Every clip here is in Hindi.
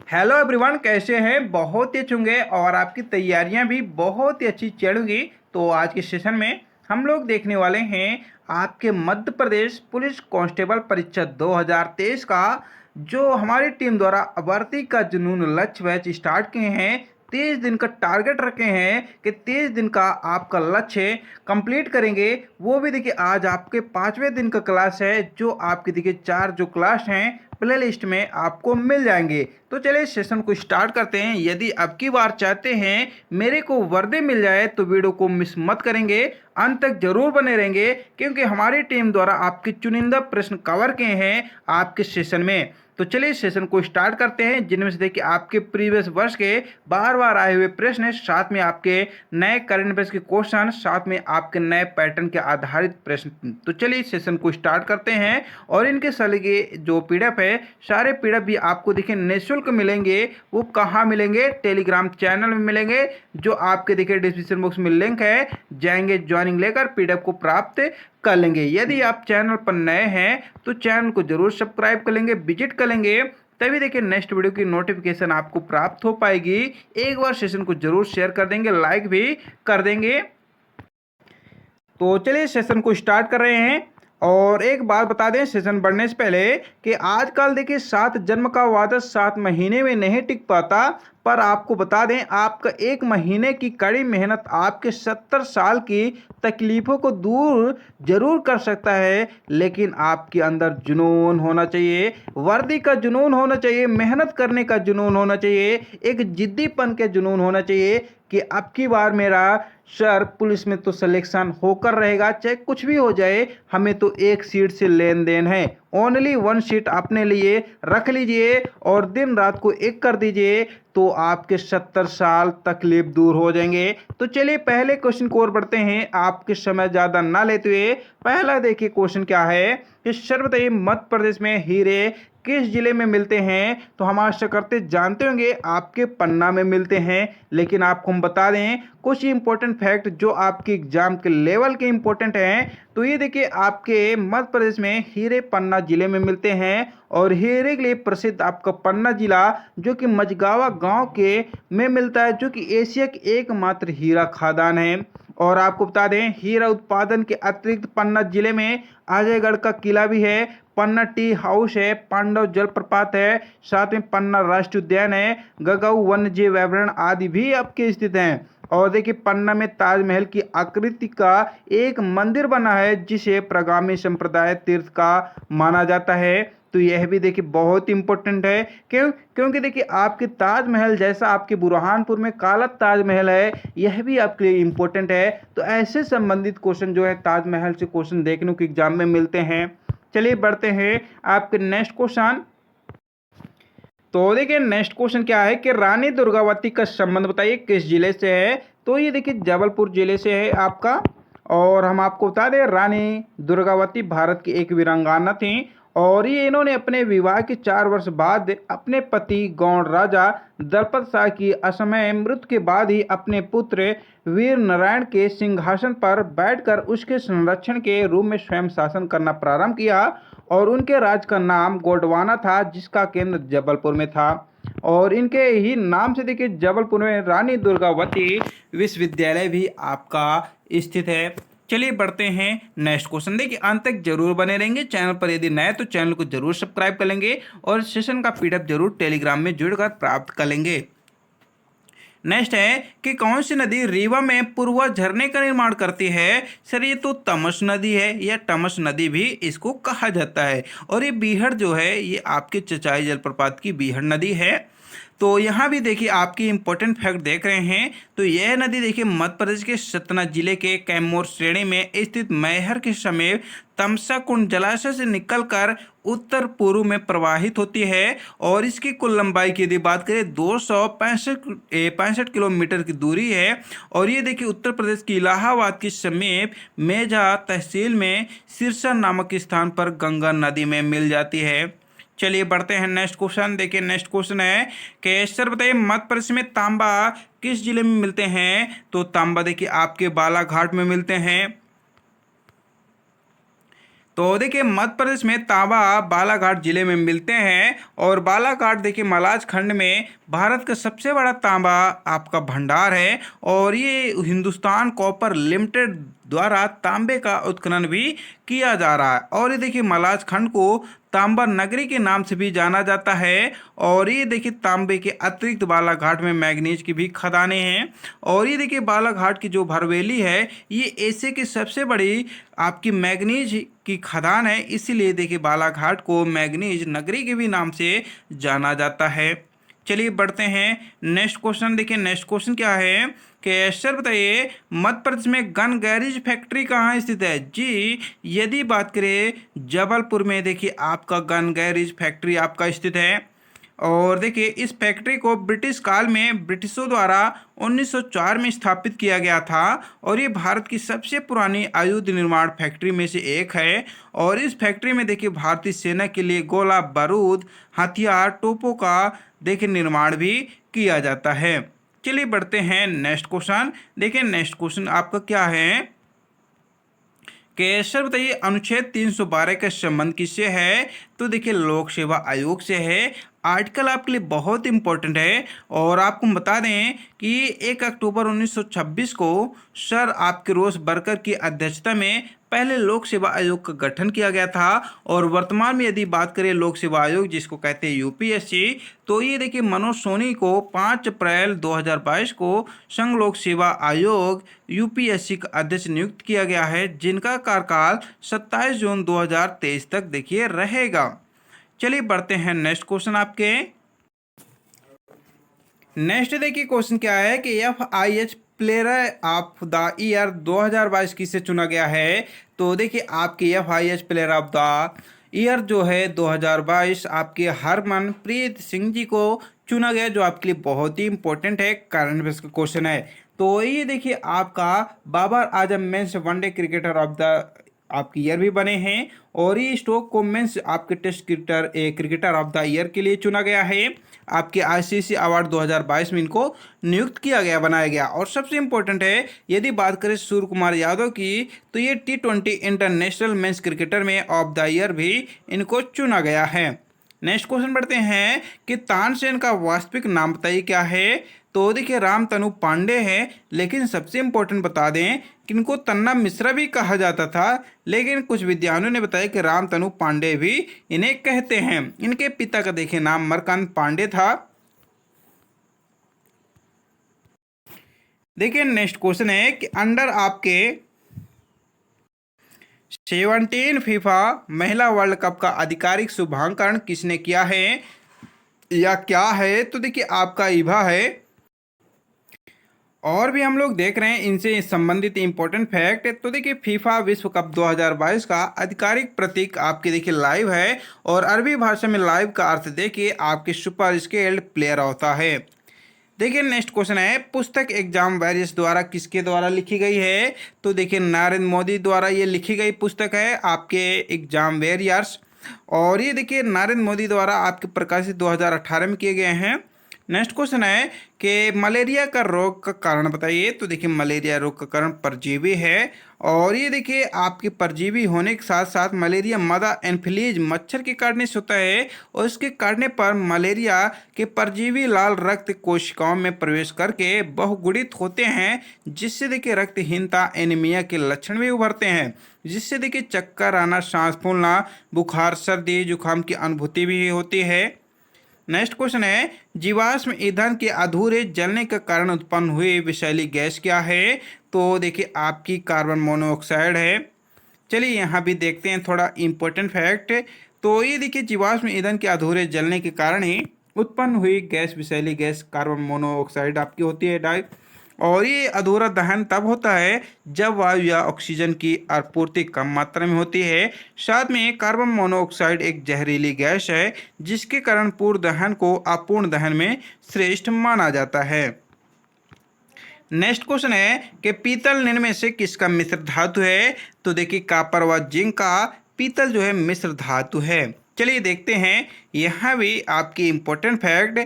हेलो एवरीवन, कैसे हैं? बहुत ही अच्छे होंगे और आपकी तैयारियां भी बहुत ही अच्छी चलेंगी। तो आज के सेशन में हम लोग देखने वाले हैं आपके मध्य प्रदेश पुलिस कांस्टेबल परीक्षा 2023 का जो हमारी टीम द्वारा भर्ती का जुनून लक्ष्य बैच स्टार्ट किए हैं। 30 दिन का टारगेट रखे हैं कि 30 दिन का आपका लक्ष्य कंप्लीट करेंगे। वो भी देखिए आज आपके 5वें दिन का क्लास है, जो आपके देखिए 4 जो क्लास हैं प्ले लिस्ट में आपको मिल जाएंगे। तो चलिए सेशन को स्टार्ट करते हैं। यदि अब की बार चाहते हैं मेरे को वर्दी मिल जाए तो वीडियो को मिस मत करेंगे, अंत तक जरूर बने रहेंगे, क्योंकि हमारी टीम द्वारा आपके चुनिंदा प्रश्न कवर किए हैं आपके सेशन में। तो चलिए सेशन को स्टार्ट करते हैं, जिनमें से देखिए आपके प्रीवियस वर्ष के बार बार आए हुए प्रश्न, साथ में आपके नए करंट अफेयर्स के क्वेश्चन, साथ में आपके नए पैटर्न के आधारित प्रश्न। तो चलिए सेशन को स्टार्ट करते हैं। और इनके साल के जो पीडीएफ है, सारे पीडीएफ भी आपको देखिए निःशुल्क मिलेंगे। वो कहाँ मिलेंगे? टेलीग्राम चैनल में मिलेंगे, जो आपके देखिए डिस्क्रिप्शन बॉक्स में लिंक है, जाएंगे ज्वाइनिंग लेकर पीडीएफ को प्राप्त कर लेंगे। यदि आप चैनल पर नए हैं तो चैनल को जरूर सब्सक्राइब कर लेंगे, विजिट कर लेंगे, तभी देखिए नेक्स्ट वीडियो की नोटिफिकेशन आपको प्राप्त हो पाएगी। एक बार सेशन को जरूर शेयर कर देंगे, लाइक भी कर देंगे। तो चलिए सेशन को स्टार्ट कर रहे हैं। और एक बात बता दें सेशन बढ़ने से पहले कि आजकल देखिए 7 जन्म का वादा 7 महीने में नहीं टिक पाता, पर आपको बता दें आपका 1 महीने की कड़ी मेहनत आपके 70 साल की तकलीफों को दूर जरूर कर सकता है। लेकिन आपके अंदर जुनून होना चाहिए, वर्दी का जुनून होना चाहिए, मेहनत करने का जुनून होना चाहिए, एक जिद्दीपन के जुनून होना चाहिए कि अब की बार मेरा सर पुलिस में तो सिलेक्शन होकर रहेगा, चाहे कुछ भी हो जाए, हमें तो एक सीट से लेन देन है। ओनली 1 सीट अपने लिए रख लीजिए और दिन रात को एक कर दीजिए, तो आपके 70 साल तकलीफ दूर हो जाएंगे। तो चलिए पहले क्वेश्चन की ओर बढ़ते हैं, आपके समय ज़्यादा ना लेते हुए। पहला देखिए क्वेश्चन क्या है कि सर बताइए मध्य प्रदेश में हीरे किस जिले में मिलते हैं? तो हम आशा करते जानते होंगे आपके पन्ना में मिलते हैं, लेकिन आपको हम बता दें कुछ इंपॉर्टेंट फैक्ट जो आपके एग्जाम के लेवल के इंपॉर्टेंट हैं। तो ये देखिए आपके मध्य प्रदेश में हीरे पन्ना जिले में मिलते हैं, और हीरे के लिए प्रसिद्ध आपका पन्ना जिला जो कि मझगावा गांव के में मिलता है, जो कि एशिया की एकमात्र हीरा खदान है। और आपको बता दें हीरा उत्पादन के अतिरिक्त पन्ना जिले में अजयगढ़ का किला भी है, पन्ना टी हाउस है, पांडव जलप्रपात है, साथ में पन्ना राष्ट्रीय उद्यान है, गगऊ वन्य जीव अभयारण्य आदि भी आपके स्थित हैं। और देखिए पन्ना में ताजमहल की आकृति का एक मंदिर बना है, जिसे प्रगामी संप्रदाय तीर्थ का माना जाता है। तो यह भी देखिए बहुत इंपॉर्टेंट है, क्योंकि देखिए आपके ताजमहल जैसा आपके बुरहानपुर में काला ताजमहल है, यह भी आपके लिए इंपॉर्टेंट है। तो ऐसे संबंधित क्वेश्चन जो है ताजमहल से क्वेश्चन देखने को एग्जाम में मिलते हैं। चलिए बढ़ते हैं आपके नेक्स्ट क्वेश्चन। तो देखिए नेक्स्ट क्वेश्चन क्या है कि रानी दुर्गावती का संबंध बताइए किस जिले से है? तो ये देखिए जबलपुर जिले से है आपका। और हम आपको बता दें रानी दुर्गावती भारत की एक वीरांगना थी, और ये इन्होंने अपने विवाह के 4 वर्ष बाद अपने पति गौड़ राजा दलपत शाह की असमय मृत्यु के बाद ही अपने पुत्र वीर नारायण के सिंहासन पर बैठकर उसके संरक्षण के रूप में स्वयं शासन करना प्रारंभ किया। और उनके राज का नाम गोंडवाना था, जिसका केंद्र जबलपुर में था। और इनके ही नाम से देखिए जबलपुर में रानी दुर्गावती विश्वविद्यालय भी आपका स्थित है। चलिए बढ़ते हैं नेक्स्ट क्वेश्चन। देखिए अंत तक जरूर बने रहेंगे, चैनल पर यदि नए तो चैनल को जरूर सब्सक्राइब कर लेंगे, और सेशन का पीडीएफ जरूर टेलीग्राम में जुड़कर प्राप्त कर लेंगे। नेक्स्ट है कि कौन सी नदी रीवा में पूर्वा झरने का निर्माण करती है? सर ये तो तमस नदी है, या तमस नदी भी इसको कहा जाता है। और ये बीहड़ जो है ये आपके चचाई जलप्रपात की बीहड़ नदी है। तो यहाँ भी देखिए आपकी इंपॉर्टेंट फैक्ट देख रहे हैं। तो यह नदी देखिए मध्य प्रदेश के सतना जिले के कैमूर श्रेणी में स्थित मैहर के समीप तमसा कुंड जलाशय से निकलकर उत्तर पूर्व में प्रवाहित होती है। और इसकी कुल लंबाई की यदि बात करें 265 किलोमीटर की दूरी है। और ये देखिए उत्तर प्रदेश की इलाहाबाद के समीप मेजा तहसील में सिरसा नामक स्थान पर गंगा नदी में मिल जाती है। चलिए बढ़ते हैं नेक्स्ट क्वेश्चन। देखिए नेक्स्ट क्वेश्चन है कि सर बताइए मध्य प्रदेश में तांबा किस जिले में मिलते हैं? तो तांबा देखिए आपके बालाघाट में मिलते हैं। तो देखिए मध्य प्रदेश में तांबा बालाघाट जिले में मिलते हैं और बालाघाट देखिए मलाज खंड में भारत का सबसे बड़ा तांबा आपका भंडार है और ये हिंदुस्तान कॉपर लिमिटेड द्वारा तांबे का उत्खनन भी किया जा रहा है और ये देखिए मलाज खंड को तांबा नगरी के नाम से भी जाना जाता है और ये देखिए तांबे के अतिरिक्त बालाघाट में मैग्नीज की भी खदानें हैं और ये देखिए बालाघाट की जो भरवेली है ये एशिया की सबसे बड़ी आपकी मैग्नीज की खदान है, इसीलिए देखिए बालाघाट को मैग्नीज नगरी के भी नाम से जाना जाता है। चलिए बढ़ते हैं नेक्स्ट क्वेश्चन। देखिए नेक्स्ट क्वेश्चन क्या है कि सर बताइए मध्य प्रदेश में गन गैरेज फैक्ट्री कहाँ स्थित है। जी यदि बात करें जबलपुर में देखिए आपका गन गैरेज फैक्ट्री आपका स्थित है और देखिए इस फैक्ट्री को ब्रिटिश काल में ब्रिटिशों द्वारा 1904 में स्थापित किया गया था और ये भारत की सबसे पुरानी आयुध निर्माण फैक्ट्री में से एक है और इस फैक्ट्री में देखिए भारतीय सेना के लिए गोला बारूद हथियार तोपों का देखिए निर्माण भी किया जाता है। चलिए बढ़ते हैं नेक्स्ट क्वेश्चन। देखिए नेक्स्ट क्वेश्चन आपका क्या है कि सर बताइए अनुच्छेद 312 का संबंध किससे है। तो देखिए लोक सेवा आयोग से है। आर्टिकल आपके लिए बहुत इंपॉर्टेंट है और आपको बता दें कि 1 अक्टूबर 1926 को सर आपके रोज बर्कर की अध्यक्षता में पहले लोक सेवा आयोग का गठन किया गया था और वर्तमान में यदि बात करें लोक सेवा आयोग जिसको कहते हैं यूपीएससी, तो ये देखिए मनोज सोनी को 5 अप्रैल 2022 को संघ लोक सेवा आयोग यूपीएससी का अध्यक्ष नियुक्त किया गया है जिनका कार्यकाल 27 जून 2023 तक देखिए रहेगा। चलिए बढ़ते हैं नेक्स्ट क्वेश्चन आपके। नेक्स्ट देखिए क्वेश्चन क्या है कि FIH player of the year 2022 किसे चुना गया है। तो देखिए आपके FIH player of the year जो है 2022 आपके हरमनप्रीत सिंह जी को चुना गया जो आपके लिए बहुत ही इंपॉर्टेंट है, करंट अफेयर्स का क्वेश्चन है। तो ये देखिए आपका Babar Azam men's one day cricketer of the आपके ईयर भी बने हैं और ये स्टोक को मेंस आपके test cricketer of the year के लिए चुना गया है। आपके ICC अवार्ड 2022 में इनको नियुक्त किया गया बनाया गया और सबसे इम्पोर्टेंट है यदि बात करें सूर्य कुमार यादव की तो ये T20 इंटरनेशनल मेंस क्रिकेटर में ऑफ द ईयर भी इनको चुना गया है। नेक्स्ट क्वेश्चन बढ़ते हैं कि तानसेन का वास्तविक नाम बताइए क्या है। तो देखिए रामतनु पांडे हैं लेकिन सबसे इम्पोर्टेंट बता दें कि इनको तन्ना मिश्रा भी कहा जाता था लेकिन कुछ विद्वानों ने बताया कि रामतनु पांडे भी इन्हें कहते हैं। इनके पिता का देखिए नाम मरकांत पांडे था। देखिए नेक्स्ट क्वेश्चन है कि अंडर आपके 17 फीफा महिला वर्ल्ड कप का आधिकारिक शुभांकन किसने किया है या क्या है। तो देखिए आपका ईभा है और भी हम लोग देख रहे हैं इनसे संबंधित इंपॉर्टेंट फैक्ट। तो देखिए फीफा विश्व कप 2022 का आधिकारिक प्रतीक आपके देखिए लाइव है और अरबी भाषा में लाइव का अर्थ देखिए आपके सुपर स्केल्ड प्लेयर होता है। देखिए नेक्स्ट क्वेश्चन है पुस्तक एग्जाम वॉरियर्स द्वारा किसके द्वारा लिखी गई है। तो देखिए नरेंद्र मोदी द्वारा ये लिखी गई पुस्तक है आपके एग्जाम वॉरियर्स और ये देखिए नरेंद्र मोदी द्वारा आपके प्रकाशित 2018 में किए गए हैं। नेक्स्ट क्वेश्चन है कि मलेरिया का रोग का कारण बताइए। तो देखिए मलेरिया रोग का कारण परजीवी है और ये देखिए आपके परजीवी होने के साथ साथ मलेरिया मादा एनफिलीज मच्छर के काटने से होता है और इसके काटने पर मलेरिया के परजीवी लाल रक्त कोशिकाओं में प्रवेश करके बहुगुणित होते हैं जिससे देखिए रक्तहीनता एनीमिया के लक्षण भी उभरते हैं जिससे देखिए चक्कर आना, सांस फूलना, बुखार, सर्दी जुकाम की अनुभूति भी होती है। नेक्स्ट क्वेश्चन है जीवाश्म ईंधन के अधूरे जलने के कारण उत्पन्न हुई विषैली गैस क्या है। तो देखिए आपकी कार्बन मोनोऑक्साइड है। चलिए यहाँ भी देखते हैं थोड़ा इम्पोर्टेंट फैक्ट। तो ये देखिए जीवाश्म ईंधन के अधूरे जलने के कारण ही उत्पन्न हुई गैस विषैली गैस कार्बन मोनोऑक्साइड आपकी होती है डाई और ये अधूरा दहन तब होता है जब वायु या ऑक्सीजन की आपूर्ति कम मात्रा में होती है। साथ में कार्बन मोनोऑक्साइड एक जहरीली गैस है जिसके कारण पूर्ण दहन को अपूर्ण दहन में श्रेष्ठ माना जाता है। नेक्स्ट क्वेश्चन है कि पीतल निम्न में से किसका मिश्र धातु है। तो देखिए कॉपर व जिंक का पीतल जो है मिश्र धातु है। चलिए देखते हैं यहाँ भी आपकी इम्पोर्टेंट फैक्ट।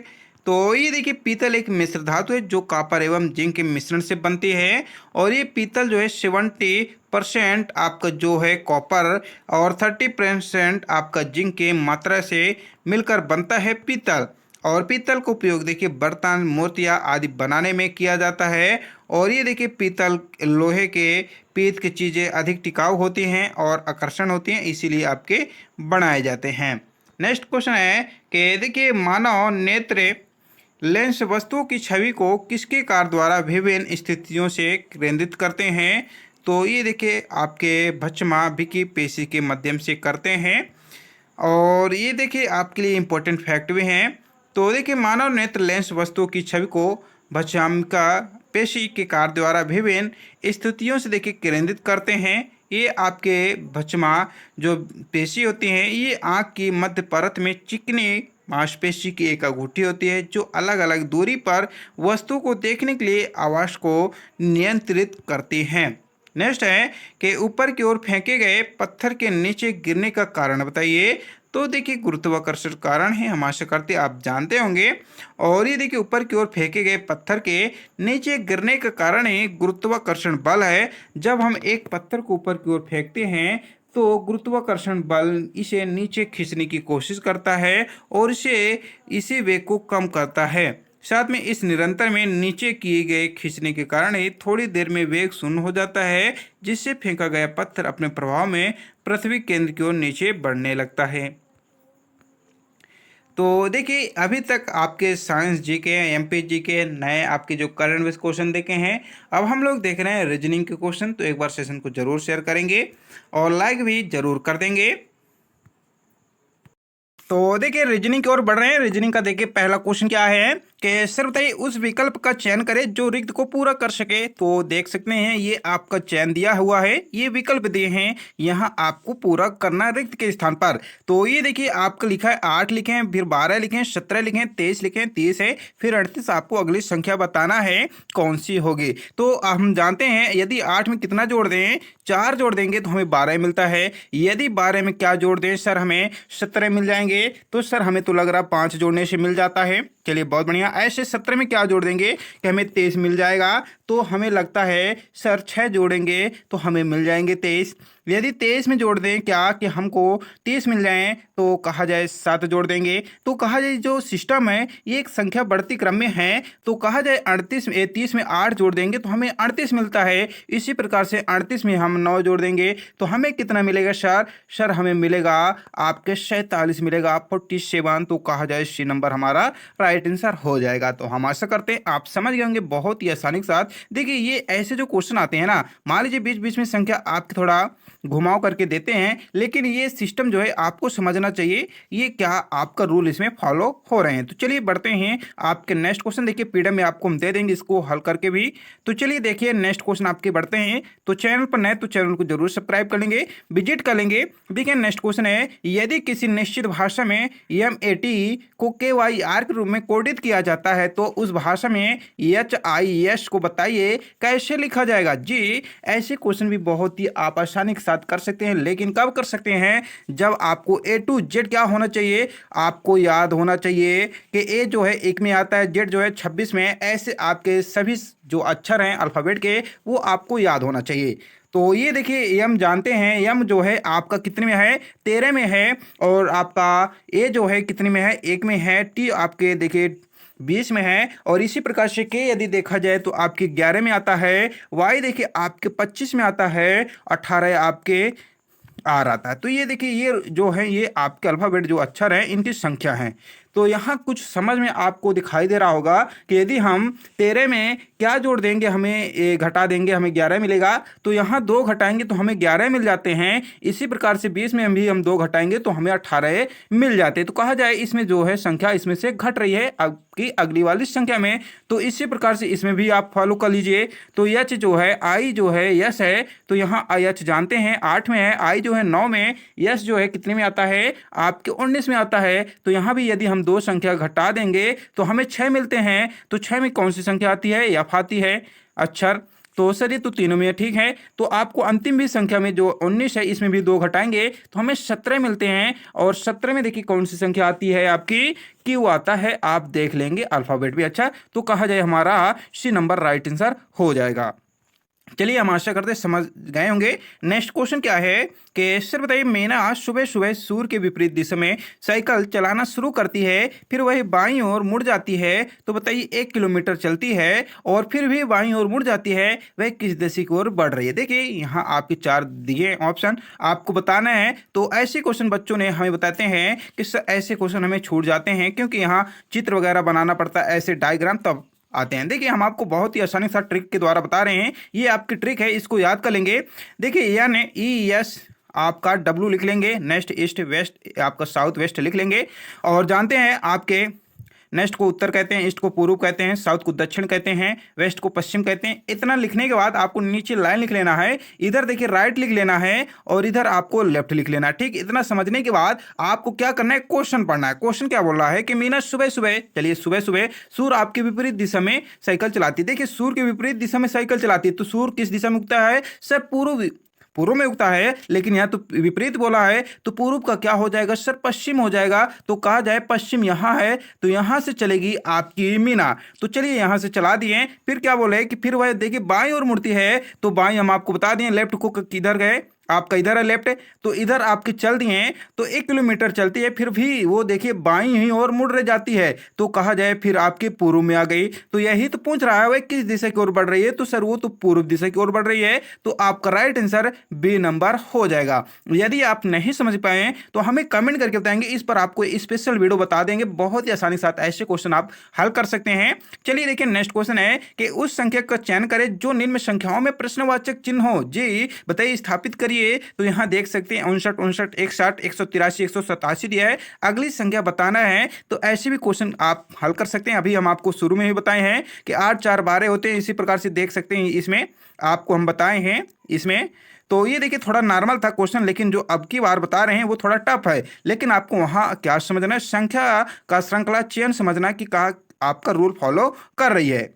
तो ये देखिए पीतल एक मिश्र धातु है जो कॉपर एवं जिंक के मिश्रण से बनती है और ये पीतल जो है 70% आपका जो है कॉपर और 30% आपका जिंक के मात्रा से मिलकर बनता है पीतल। और पीतल का उपयोग देखिए बर्तन, मूर्तियाँ आदि बनाने में किया जाता है। और ये देखिए पीतल लोहे के पीत की चीज़ें अधिक टिकाऊ होती हैं और आकर्षण होती हैं, इसीलिए आपके बनाए जाते हैं। नेक्स्ट क्वेश्चन है कि देखिए मानव नेत्र लेंस वस्तुओं की छवि को किसके कार्य द्वारा विभिन्न स्थितियों से केंद्रित करते हैं। तो ये देखिए आपके भ्रमणाभिकी पेशी के माध्यम से करते हैं। और ये देखिए आपके लिए इम्पोर्टेंट फैक्ट भी हैं। तो देखिए मानव नेत्र लेंस वस्तुओं की छवि को भ्रमणाभिका पेशी के कार्य द्वारा विभिन्न स्थितियों से देखिए केंद्रित करते हैं। ये आपके भ्रमणा जो पेशी होती हैं ये आँख की मध्य परत में चिकनी मांसपेशी की एक अंगूठी होती है जो अलग अलग दूरी पर वस्तु को देखने के लिए आवाज़ को नियंत्रित करती हैं। नेक्स्ट है कि ऊपर की ओर फेंके गए पत्थर के नीचे गिरने का कारण बताइए। तो देखिए गुरुत्वाकर्षण कारण है, हम आशा करते आप जानते होंगे। और ये देखिए ऊपर की ओर फेंके गए पत्थर के नीचे गिरने का कारण ही गुरुत्वाकर्षण बल है। जब हम एक पत्थर को ऊपर की ओर फेंकते हैं तो गुरुत्वाकर्षण बल इसे नीचे खींचने की कोशिश करता है और इसी वेग को कम करता है। साथ में इस निरंतर में नीचे किए गए खींचने के कारण ही थोड़ी देर में वेग शून्य हो जाता है, जिससे फेंका गया पत्थर अपने प्रभाव में पृथ्वी केंद्र की ओर नीचे बढ़ने लगता है। तो देखिए अभी तक आपके साइंस जी के, एमपी जी के नए आपके जो करंट बेस क्वेश्चन देखे हैं। अब हम लोग देख रहे हैं रीजनिंग के क्वेश्चन। तो एक बार सेशन को जरूर शेयर करेंगे और लाइक भी जरूर कर देंगे। तो देखिए रीजनिंग की ओर बढ़ रहे हैं। रीजनिंग का देखिए पहला क्वेश्चन क्या है कि सर बताइए उस विकल्प का चयन करें जो रिक्त को पूरा कर सके। तो देख सकते हैं ये आपका चयन दिया हुआ है, ये विकल्प दिए हैं, यहाँ आपको पूरा करना रिक्त के स्थान पर। तो ये देखिए आपका लिखा है 8 लिखे हैं, फिर 12 लिखे हैं, 17 लिखे हैं, 23 लिखे हैं, 30 है, फिर 38। आपको अगली संख्या बताना है कौन सी होगी। तो हम जानते हैं यदि 8 में कितना जोड़ दें, 4 जोड़ देंगे तो हमें 12 मिलता है। यदि 12 में क्या जोड़ दें सर, हमें 17 मिल जाएंगे। तो सर हमें तो लग रहा 5 जोड़ने से मिल जाता है। चलिए बहुत बढ़िया। ऐसे 17 में क्या जोड़ देंगे कि हमें 23 मिल जाएगा। तो हमें लगता है सर 6 जोड़ेंगे तो हमें मिल जाएंगे 23। यदि 23 में जोड़ दें क्या कि हमको 30 मिल जाएं, तो कहा जाए 7 जोड़ देंगे। तो कहा जाए जो सिस्टम है ये एक संख्या बढ़ती क्रम में है। तो कहा जाए 30 में 8 जोड़ देंगे तो हमें 38 मिलता है। इसी प्रकार से 38 में हम 9 जोड़ देंगे तो हमें कितना मिलेगा सर? सर हमें मिलेगा आपके 47 मिलेगा, 47। तो कहा जाए सी नंबर हमारा राइट आंसर हो जाएगा। तो हम आशा करते हैं आप समझ गए होंगे बहुत ही आसानी के साथ। देखिए ये ऐसे जो क्वेश्चन आते हैं ना, मान लीजिए बीच बीच में संख्या आपकी थोड़ा घुमाव करके देते हैं, लेकिन ये सिस्टम जो है आपको समझना चाहिए ये क्या आपका रूल इसमें फॉलो हो रहे हैं। तो चलिए बढ़ते हैं आपके नेक्स्ट क्वेश्चन। देखिए पीडीएफ में आपको हम दे देंगे इसको हल करके भी। तो चलिए देखिए नेक्स्ट क्वेश्चन आपके बढ़ते हैं। तो चैनल पर नए तो चैनल को जरूर सब्सक्राइब कर लेंगे, विजिट कर लेंगे। देखिए नेक्स्ट क्वेश्चन है यदि किसी निश्चित भाषा में MAT को KYR के रूप में कोडित किया जाता है तो उस भाषा में HIS को बताइए कैसे लिखा जाएगा। जी ऐसे क्वेश्चन भी बहुत ही आप आसानी के साथ कर सकते हैं, लेकिन कब कर सकते हैं? जब आपको A to Z क्या होना चाहिए, आपको याद होना चाहिए कि A जो है 1 में आता है, Z जो है 26 में। ऐसे आपके सभी जो अक्षर हैं अल्फाबेट के वो आपको याद होना चाहिए। तो ये देखिए यम जानते हैं, यम जो है आपका कितने में है? 13 में है। और आपका ए जो है कितने में है? 1 में है। टी आपके देखिए 20 में है। और इसी प्रकार से के यदि देखा जाए तो आपके 11 में आता है। वाई देखिए आपके 25 में आता है। 18 आपके आर आता है। तो ये देखिए ये जो है ये आपके अल्फाबेट जो अक्षर हैं इनकी संख्या है। तो यहाँ कुछ समझ में आपको दिखाई दे रहा होगा कि यदि हम 13 में क्या जोड़ देंगे हमें घटा देंगे हमें 11 मिलेगा। तो यहाँ 2 घटाएंगे तो हमें 11 मिल जाते हैं। इसी प्रकार से 20 में भी हम 2 घटाएंगे तो हमें 18 मिल जाते हैं। तो कहा जाए इसमें जो है संख्या इसमें से घट रही है आपकी अगली वाली संख्या में। तो इसी प्रकार से इसमें भी आप फॉलो कर लीजिए। तो यच जो है आई जो है यस है, तो यहाँ यच जानते हैं 8 में है, आई जो है 9 में, यस जो है कितने में आता है आपके 19 में आता है। तो यहाँ भी यदि हम 2 संख्या घटा देंगे तो हमें 6 मिलते हैं। तो 6 में कौन सी संख्या आती है? एफ आती है अक्षर। तो सर ये तो तीनों में ठीक है। तो आपको अंतिम भी संख्या में जो 19 है इसमें भी 2 घटाएंगे तो हमें 17 मिलते हैं। और 17 में देखिए कौन सी संख्या आती है आपकी, क्यू आता है। आप देख लेंगे अल्फाबेट भी अच्छा, तो कहा जाए हमारा सी नंबर राइट आंसर हो जाएगा। चलिए हम आशा करते समझ गए होंगे। नेक्स्ट क्वेश्चन क्या है कि सर बताइए, मीना सुबह सुबह सूर्य के विपरीत दिशा में साइकिल चलाना शुरू करती है, फिर वह बाईं ओर मुड़ जाती है। तो बताइए 1 किलोमीटर चलती है और फिर भी बाईं ओर मुड़ जाती है, वह किस दिशा की ओर बढ़ रही है। देखिए यहाँ आपके 4 दिए ऑप्शन, आपको बताना है। तो ऐसे क्वेश्चन बच्चों ने हमें बताते हैं कि सर ऐसे क्वेश्चन हमें छूट जाते हैं क्योंकि यहाँ चित्र वगैरह बनाना पड़ता है, ऐसे डायग्राम तब आते हैं। देखिए हम आपको बहुत ही आसानी से ट्रिक के द्वारा बता रहे हैं, ये आपकी ट्रिक है, इसको याद कर लेंगे। देखिए यानी ES आपका W लिख लेंगे, नेक्स्ट ईस्ट वेस्ट आपका साउथ वेस्ट लिख लेंगे। और जानते हैं आपके नेक्स्ट को उत्तर कहते हैं, ईस्ट को पूर्व कहते हैं, साउथ को दक्षिण कहते हैं, वेस्ट को पश्चिम कहते हैं। इतना लिखने के बाद आपको नीचे लाइन लिख लेना है, इधर देखिए राइट लिख लेना है और इधर आपको लेफ्ट लिख लेना है। ठीक, इतना समझने के बाद आपको क्या करना है, क्वेश्चन पढ़ना है। क्वेश्चन क्या बोल रहा है कि मीना सुबह सुबह, चलिए सुबह सुबह सूर्य आपके विपरीत दिशा में साइकिल चलाती है। देखिए सूर्य के विपरीत दिशा में साइकिल चलाती है, तो सूर्य किस दिशा में उगता है, सर पूर्व में उगता है, लेकिन यहाँ तो विपरीत बोला है, तो पूर्व का क्या हो जाएगा सर, पश्चिम हो जाएगा। तो कहा जाए पश्चिम यहाँ है, तो यहाँ से चलेगी आपकी मीना। तो चलिए यहाँ से चला दिए। फिर क्या बोले कि फिर वह देखिए बाईं ओर मुड़ती है, तो बाईं हम आपको बता दिए, लेफ्ट को किधर गए, आपका इधर है लेफ्ट, तो इधर आपके चल दिए। तो 1 किलोमीटर चलती है, फिर भी वो देखिए बाईं ही और मुड़ रह जाती है, तो कहा जाए फिर आपके पूर्व में आ गई। तो यही तो पूछ रहा है वह किस दिशा की ओर बढ़ रही है, तो सर वो तो पूर्व दिशा की ओर बढ़ रही है। तो आपका राइट आंसर बी नंबर हो जाएगा। यदि आप नहीं समझ पाए तो हमें कमेंट करके बताएंगे, इस पर आपको स्पेशल वीडियो बता देंगे। बहुत ही आसानी के साथ ऐसे क्वेश्चन आप हल कर सकते हैं। चलिए देखिए नेक्स्ट क्वेश्चन है कि उस संख्या का चयन करें जो निम्न में संख्याओं में प्रश्नवाचक चिन्ह हो। जी बताइए, स्थापित करिए। तो यहां देख सकते हैं 59, 59, 61, 183, 187 दिया है। अगली संख्या बताना है, तो ऐसे भी क्वेश्चन आप हल कर सकते हैं। अभी हम आपको शुरू में ही बताए हैं कि 8, 4, 12 होते हैं। इसी प्रकार से देख सकते हैं, इसमें आपको हम बताए हैं इसमें। तो ये देखिए थोड़ा नॉर्मल था क्वेश्चन, लेकिन जो अब की बार बता रहे हैं वो थोड़ा टफ है। लेकिन आपको वहां क्या समझना है, संख्या का श्रृंखला चयन समझना कि कहा आपका रूल फॉलो कर रही है।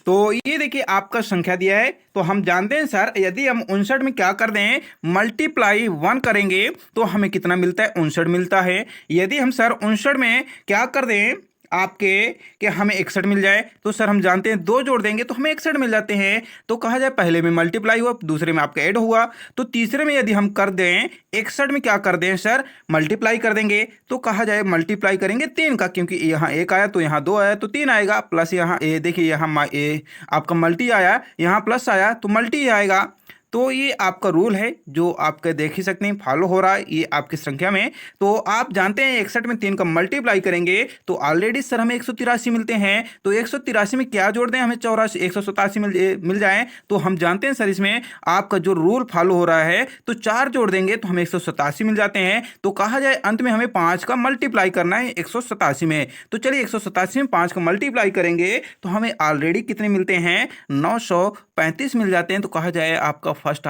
तो ये देखिए आपका संख्या दिया है, तो हम जानते हैं सर यदि हम 59 में क्या कर दें, मल्टीप्लाई 1 करेंगे तो हमें कितना मिलता है, 59 मिलता है। यदि हम सर 59 में क्या कर दें आपके कि हमें 61 मिल जाए, तो सर हम जानते हैं 2 जोड़ देंगे तो हमें 61 मिल जाते हैं। तो कहा जाए पहले में मल्टीप्लाई हुआ, दूसरे में आपका ऐड हुआ, तो तीसरे में यदि हम कर दें 61 में क्या कर दें सर, मल्टीप्लाई कर देंगे। तो कहा जाए मल्टीप्लाई करेंगे 3 का, क्योंकि यहाँ 1 आया तो यहाँ 2 आया तो 3 आएगा, प्लस यहाँ देखिए यहाँ आपका मल्टी आया, यहाँ प्लस आया तो मल्टी आएगा। तो ये आपका रूल है जो आपके देख ही सकते हैं फॉलो हो रहा है ये आपकी संख्या में। तो आप जानते हैं 61 में 3 का मल्टीप्लाई करेंगे तो ऑलरेडी सर हमें 183 मिलते हैं। तो 183 में क्या जोड़ दें, हमें 84 187 मिल जाए। तो हम जानते हैं सर इसमें आपका जो रूल फॉलो हो रहा है, तो 4 जोड़ देंगे तो हमें 187 मिल जाते हैं। तो कहा जाए अंत में हमें 5 का मल्टीप्लाई करना है 187 में। तो चलिए 187 में 5 का मल्टीप्लाई करेंगे तो हमें ऑलरेडी कितने मिलते हैं, 935 मिल जाते हैं। तो कहा जाए आपका फर्स्ट।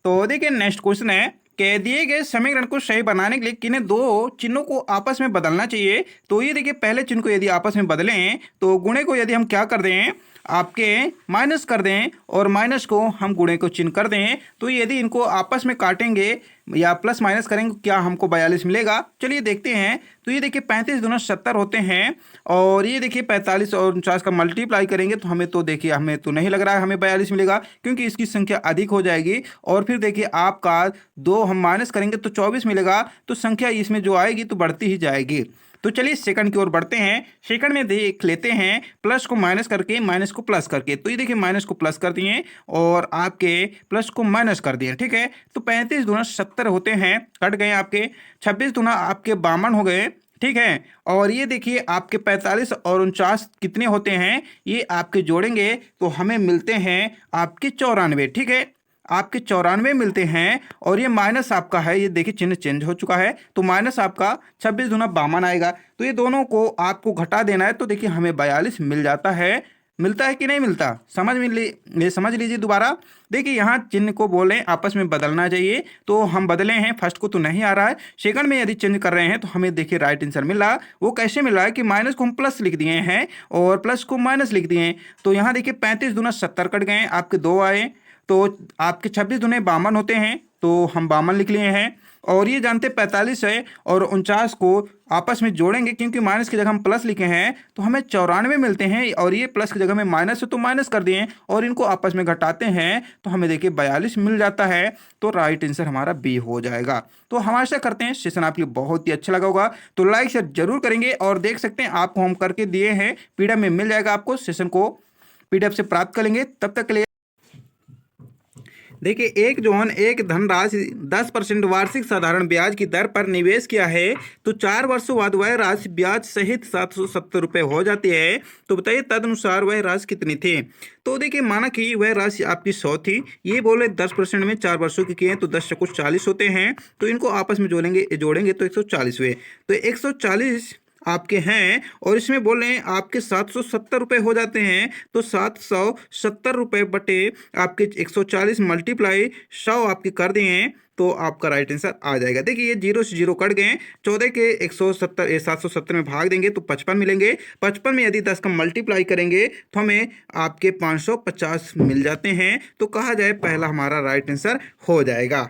तो देखिए नेक्स्ट क्वेश्चन है कि दिए गए समीकरण को सही बनाने के लिए किन्हें 2 चिन्हों को आपस में बदलना चाहिए। तो ये देखिए पहले चिन्ह को यदि आपस में बदलें तो गुणे को यदि हम क्या कर दें, आपके माइनस कर दें और माइनस को हम गुणे को चिन्ह कर दें, तो यदि इनको आपस में काटेंगे या प्लस माइनस करेंगे क्या हमको 42 मिलेगा। चलिए देखते हैं। तो ये देखिए 35 दूना 70 होते हैं और ये देखिए 45 और 49 का मल्टीप्लाई करेंगे तो हमें तो देखिए हमें तो नहीं लग रहा है हमें 42 मिलेगा, क्योंकि इसकी संख्या अधिक हो जाएगी। और फिर देखिए आपका 2 हम माइनस करेंगे तो 24 मिलेगा। तो संख्या इसमें जो आएगी तो बढ़ती ही जाएगी। तो चलिए सेकंड की ओर बढ़ते हैं। सेकंड में देख लेते हैं प्लस को माइनस करके माइनस को प्लस करके। तो ये देखिए माइनस को प्लस कर दिए और आपके प्लस को माइनस कर दिए, ठीक है। तो 35 दूना 70 होते हैं, कट गए आपके। 26 दूना आपके 52 हो गए, ठीक है। और ये देखिए आपके 45 और 49 कितने होते हैं, ये आपके जोड़ेंगे तो हमें मिलते हैं आपके 94, ठीक है। आपके 94 मिलते हैं और ये माइनस आपका है, ये देखिए चिन्ह चेंज हो चुका है। तो माइनस आपका 26 दूना 52 आएगा। तो ये दोनों को आपको घटा देना है, तो देखिए हमें 42 मिल जाता है। मिलता है कि नहीं मिलता? समझ लीजिए दोबारा। देखिए यहाँ चिन्ह को बोलें आपस में बदलना चाहिए, तो हम बदले हैं, फर्स्ट को तो नहीं आ रहा है, सेकंड में यदि चेंज कर रहे हैं तो हमें देखिए राइट आंसर मिल रहा। वो कैसे मिल रहा है कि माइनस को हम प्लस लिख दिए हैं और प्लस को माइनस लिख दिए हैं। तो यहाँ देखिए 35 दूना 70 कट गए, आपके 2 आए, तो आपके 26 दूने 52 होते हैं, तो हम 52 लिख लिए हैं। और ये जानते 45 है और 49 को आपस में जोड़ेंगे, क्योंकि माइनस की जगह हम प्लस लिखे हैं तो हमें 94 मिलते हैं, और ये प्लस की जगह में माइनस है तो माइनस कर दिए, और इनको आपस में घटाते हैं तो हमें देखिए 42 मिल जाता है। तो राइट आंसर हमारा बी हो जाएगा। तो हम आशा करते हैं सेशन आपके बहुत ही अच्छा लगा होगा, तो लाइक शेयर जरूर करेंगे। और देख सकते हैं आपको हम करके दिए हैं, पीडीएफ में मिल जाएगा, आपको सेशन को पीडीएफ से प्राप्त कर लेंगे। तब तक के लिए देखिए, एक जोन एक धनराशि 10% वार्षिक साधारण ब्याज की दर पर निवेश किया है, तो 4 वर्षों बाद वह राशि ब्याज सहित 770 रुपये हो जाती है। तो बताइए तदनुसार वह राशि कितनी थी? तो देखिए, माना कि वह राशि आपकी 100 थी, ये बोले 10% में 4 वर्षों की किए हैं तो 10 से कुछ 40 होते हैं, तो इनको आपस में जोड़ेंगे तो 140 हुए। तो 140 आपके हैं, और इसमें बोल रहे हैं आपके 770 रुपये हो जाते हैं, तो 770 रुपये बटे आपके 140 मल्टीप्लाई 100 आपके कर दिए हैं, तो आपका राइट आंसर आ जाएगा। देखिए ये 0 से 0 कट गए, 14 के 770 में भाग देंगे तो 55 मिलेंगे। 55 में यदि 10 का मल्टीप्लाई करेंगे तो हमें आपके 550 मिल जाते हैं, तो कहा जाए पहला हमारा राइट आंसर हो जाएगा।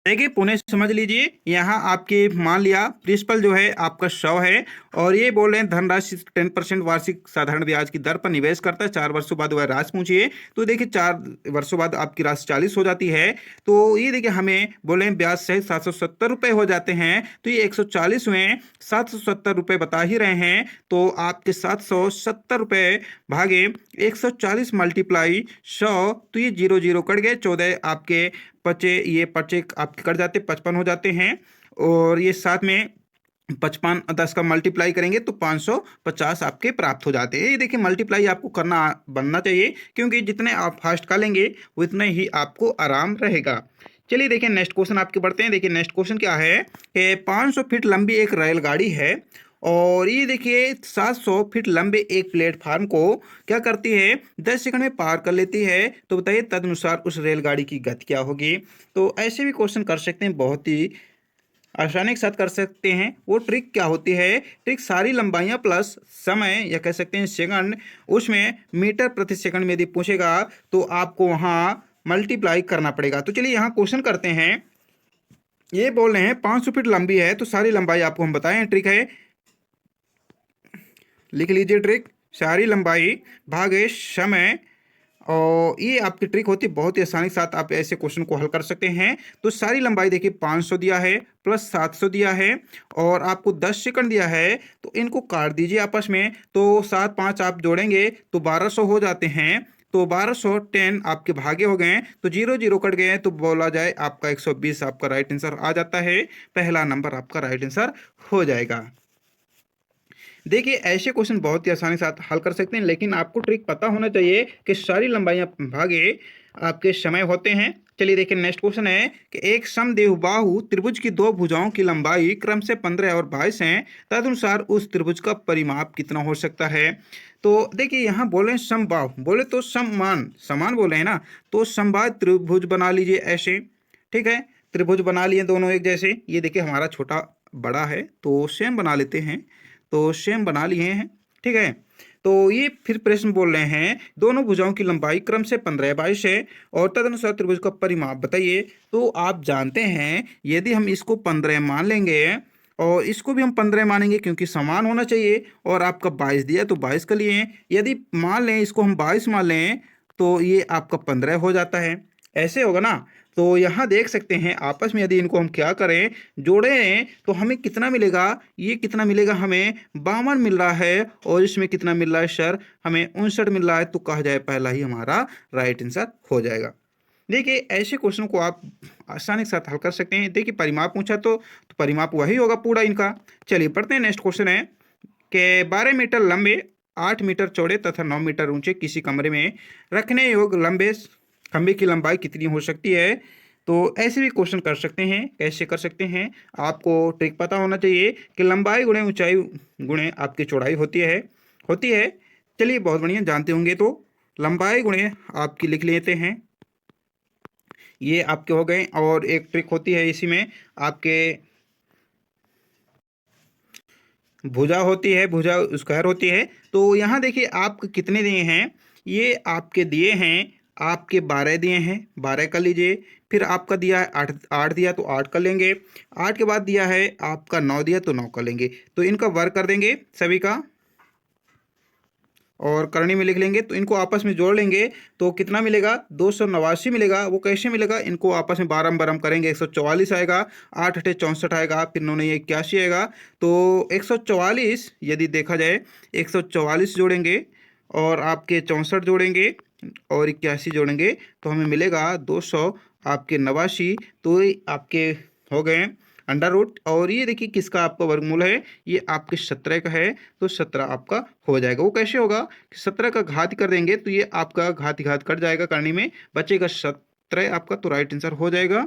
देखिए पुणे समझ लीजिए, यहाँ आपके मान लिया प्रिंसिपल जो है आपका 100 है, और ये बोल रहे हैं धनराशि 10% वार्षिक साधारण ब्याज की दर पर निवेश करता है, 4 वर्षों बाद वह राशि पूछिए। तो देखिए 4 वर्षों बाद आपकी राशि 40 हो जाती है, तो ये देखिए हमें बोले हैं ब्याज सहित 770 रुपये हो जाते हैं, तो ये 140 हुए, 770 रुपये बता ही रहे हैं, तो आपके 770 रुपये भागे 140 मल्टीप्लाई 100, तो ये 0 0 कट गए, 14 आपके ये पचे आपके कट जाते 55 हो जाते हैं, और ये साथ में 55 10 का मल्टीप्लाई करेंगे तो 550 आपके प्राप्त हो जाते हैं। ये देखिए मल्टीप्लाई आपको करना बनना चाहिए, क्योंकि जितने आप फास्ट कर लेंगे उतने ही आपको आराम रहेगा। चलिए देखिए नेक्स्ट क्वेश्चन आपके बढ़ते हैं। देखिए नेक्स्ट क्वेश्चन क्या है कि 500 फीट लंबी एक रेलगाड़ी है, और ये देखिए 700 फीट लंबे एक प्लेटफार्म को क्या करती है, 10 सेकंड में पार कर लेती है। तो बताइए तदनुसार उस रेलगाड़ी की गति क्या होगी? तो ऐसे भी क्वेश्चन कर सकते हैं, बहुत ही आसानी के साथ कर सकते हैं। वो ट्रिक क्या होती है? ट्रिक सारी लंबाइयाँ प्लस समय, या कह सकते हैं सेकंड, उसमें मीटर प्रति सेकंड में यदि पूछेगा तो आपको वहाँ मल्टीप्लाई करना पड़ेगा। तो चलिए यहाँ क्वेश्चन करते हैं। ये बोल रहे हैं 500 फीट लंबी है, तो सारी लंबाई आपको हम बताएं। ट्रिक है, लिख लीजिए ट्रिक, सारी लंबाई भागे समय, और ये आपकी ट्रिक होती है। बहुत ही आसानी के साथ आप ऐसे क्वेश्चन को हल कर सकते हैं। तो सारी लंबाई देखिए 500 दिया है प्लस 700 दिया है, और आपको 10 सेकंड दिया है, तो इनको काट दीजिए आपस में, तो 7 5 आप जोड़ेंगे तो 1200 हो जाते हैं, तो 1210 आपके भागे हो गए, तो 0 0 कट गए, तो बोला जाए आपका 120 आपका राइट आंसर आ जाता है। पहला नंबर आपका राइट आंसर हो जाएगा। देखिए ऐसे क्वेश्चन बहुत ही आसानी के साथ हल कर सकते हैं, लेकिन आपको ट्रिक पता होना चाहिए कि सारी लंबाइयाँ भागे आपके समय होते हैं। चलिए देखिए नेक्स्ट क्वेश्चन है कि एक समद्विबाहु त्रिभुज की 2 भुजाओं की लंबाई क्रम से 15 और 22 है, तदनुसार उस त्रिभुज का परिमाप कितना हो सकता है? तो देखिए यहाँ बोले समबाहु, बोले तो समान बोले हैं ना, तो समबाहु त्रिभुज बना लीजिए ऐसे, ठीक है। त्रिभुज बना लिए दोनों एक जैसे, ये देखिए हमारा छोटा बड़ा है तो सेम बना लेते हैं, तो सेम बना लिए हैं, ठीक है। तो ये फिर प्रश्न बोल रहे हैं दोनों भुजाओं की लंबाई क्रम से 15 या 22 है, और तदनुसार त्रिभुज का परिमाप बताइए। तो आप जानते हैं यदि हम इसको 15 मान लेंगे और इसको भी हम 15 मानेंगे, क्योंकि समान होना चाहिए, और आपका 22 दिया तो 22 का लिए, यदि मान लें इसको हम 22 मान लें तो ये आपका 15 हो जाता है, ऐसे होगा ना। तो यहाँ देख सकते हैं आपस में यदि इनको हम क्या करें, जोड़ें, तो हमें कितना मिलेगा? ये कितना मिलेगा? हमें 52 मिल रहा है, और इसमें कितना मिल रहा है सर? हमें 59 मिल रहा है, तो कहा जाए पहला ही हमारा राइट आंसर हो जाएगा। देखिए ऐसे क्वेश्चन को आप आसानी के साथ हल कर सकते हैं। देखिए परिमाप पूछा तो परिमाप वही होगा पूरा इनका। चलिए पढ़ते हैं। नेक्स्ट क्वेश्चन है कि 12 मीटर लंबे, 8 मीटर चौड़े तथा 9 मीटर ऊंचे किसी कमरे में रखने योग्य लंबे खंभे की लंबाई कितनी हो सकती है? तो ऐसे भी क्वेश्चन कर सकते हैं। कैसे कर सकते हैं? आपको ट्रिक पता होना चाहिए कि लंबाई गुणे ऊंचाई गुणे आपकी चौड़ाई होती है, चलिए बहुत बढ़िया, जानते होंगे। तो लंबाई गुणे आपकी लिख लेते हैं, ये आपके हो गए। और एक ट्रिक होती है इसी में, आपके भुजा होती है, भुजा स्क्वायर होती है। तो यहाँ देखिए आपको कितने दिए हैं, ये आपके दिए हैं, आपके 12 दिए हैं, 12 कर लीजिए। फिर आपका दिया है 8, 8 दिया तो 8 कर लेंगे। 8 के बाद दिया है आपका 9 दिया तो 9 कर लेंगे। तो इनका वर्ग कर देंगे सभी का, और करनी में लिख लेंगे। तो इनको आपस में जोड़ लेंगे तो कितना मिलेगा, 289 मिलेगा। वो कैसे मिलेगा, इनको आपस में बारम बारम करेंगे, 144 आएगा, 8 अठे 64 आएगा, फिर 9 9 81 आएगा। तो 144 यदि देखा जाए, 144 जोड़ेंगे और आपके 64 जोड़ेंगे और 81 जोड़ेंगे तो हमें मिलेगा 200 आपके 89। तो ये आपके हो गए अंडर रूट। और ये देखिए किसका आपका वर्गमूल है, ये आपके 17 का है। तो 17 आपका हो जाएगा। वो कैसे होगा कि 17 का घात कर देंगे तो ये आपका घात कट जाएगा, करने में बचेगा 17 आपका। तो राइट आंसर हो जाएगा।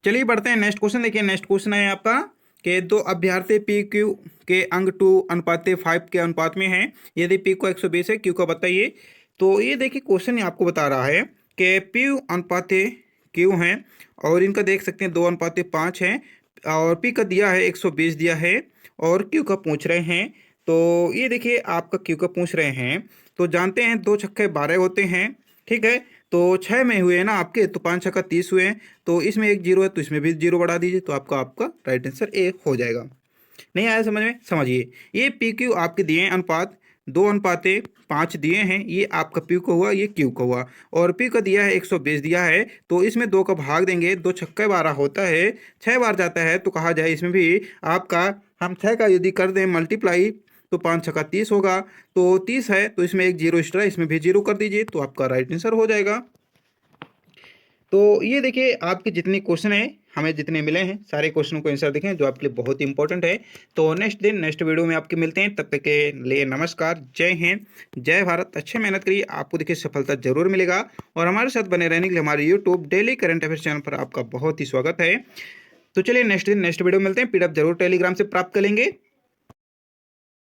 चलिए बढ़ते हैं नेक्स्ट क्वेश्चन। देखिए नेक्स्ट क्वेश्चन है आपका कि दो अभ्यर्थी पी क्यू के अंग 2:5 के अनुपात में हैं। यदि पी को 120 है, क्यू का बताइए। तो ये देखिए क्वेश्चन आपको बता रहा है कि पी अनुपात क्यू हैं और इनका देख सकते हैं 2:5 है, और पी का दिया है 120 दिया है, और क्यू का पूछ रहे हैं। तो ये देखिए आपका क्यू का पूछ रहे हैं। तो जानते हैं 2 छक्के 12 होते हैं, ठीक है। तो 6 में हुए ना आपके, तो 5 छक्का 30 हुए। तो इसमें एक जीरो है तो इसमें भी जीरो बढ़ा दीजिए, तो आपका आपका राइट आंसर ए हो जाएगा। नहीं आया समझ में, समझिए। ये पी क्यू आपके दिए हैं अनुपात 2:5 दिए हैं, ये आपका पी का हुआ, ये क्यू का हुआ। और पी का दिया है 120 दिया है, तो इसमें 2 का भाग देंगे, 2 छक्के 12 होता है, 6 बार जाता है। तो कहा जाए इसमें भी आपका हम 6 का यदि कर दें मल्टीप्लाई तो 5 छक्का 30 होगा। तो 30 है तो इसमें एक जीरो एक्स्ट्रा, इसमें भी जीरो कर दीजिए, तो आपका राइट आंसर हो जाएगा। तो ये देखिए आपके जितने क्वेश्चन हैं, हमें जितने मिले हैं सारे क्वेश्चनों को आंसर देखें, जो आपके लिए बहुत ही इंपॉर्टेंट है। तो नेक्स्ट दिन नेक्स्ट वीडियो में आपके मिलते हैं, तब तक के लिए नमस्कार, जय हिंद, जय भारत। अच्छे मेहनत करिए, आपको देखिए सफलता जरूर मिलेगा। और हमारे साथ बने रहने के लिए हमारे YouTube daily current affairs channel पर आपका बहुत ही स्वागत है। तो चलिए नेक्स्ट दिन नेक्स्ट वीडियो में मिलते हैं। पीडीएफ जरूर टेलीग्राम से प्राप्त कर लेंगे।